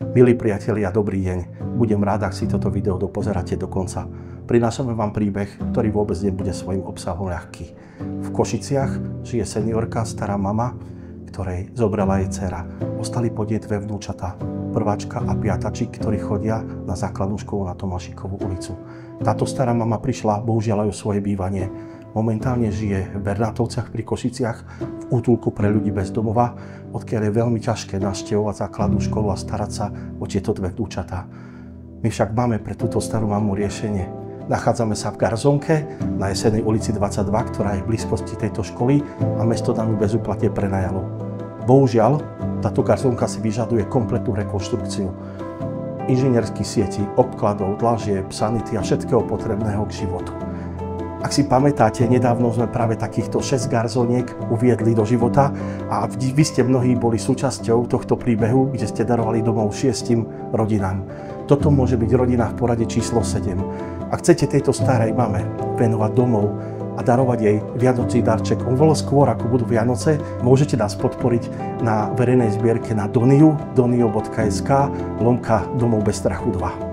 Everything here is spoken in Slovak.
Milí priatelia, dobrý deň. Budem rád, ak si toto video dopozeráte do konca. Prinášame vám príbeh, ktorý vôbec nebude svojím obsahom ľahký. V Košiciach žije seniorka, stará mama, ktorej zobrala jej dcera. Ostali pod nej dve vnúčatá, prváčka a piatačik, ktorí chodia na základnú školu na Tomášikovú ulicu. Táto stará mama prišla, bohužiaľ, aj o svoje bývanie. Momentálne žije v Bernátovciach pri Košiciach v útulku pre ľudí bez domova, odkiaľ je veľmi ťažké navštevovať základnú školu a starať sa o tieto dve vnúčatá. My však máme pre túto starú mamu riešenie. Nachádzame sa v Garzonke na Jesenej ulici 22, ktorá je v blízkosti tejto školy a mesto nám ju bezúplatne prenajalo. Bohužiaľ, táto Garzonka si vyžaduje kompletnú rekonštrukciu inžinierských sietí, obkladov, dlažieb, sanity a všetkého potrebného k životu. Ak si pamätáte, nedávno sme práve takýchto 6 garzoniek uviedli do života a vy ste mnohí boli súčasťou tohto príbehu, kde ste darovali domov 6 rodinám. Toto môže byť rodina v porade číslo 7. Ak chcete tejto starej mame venovať domov a darovať jej vianočný darček oveľa skôr, ako budú Vianoce, môžete nás podporiť na verejnej zbierke na donio.sk/domov bez strachu 2.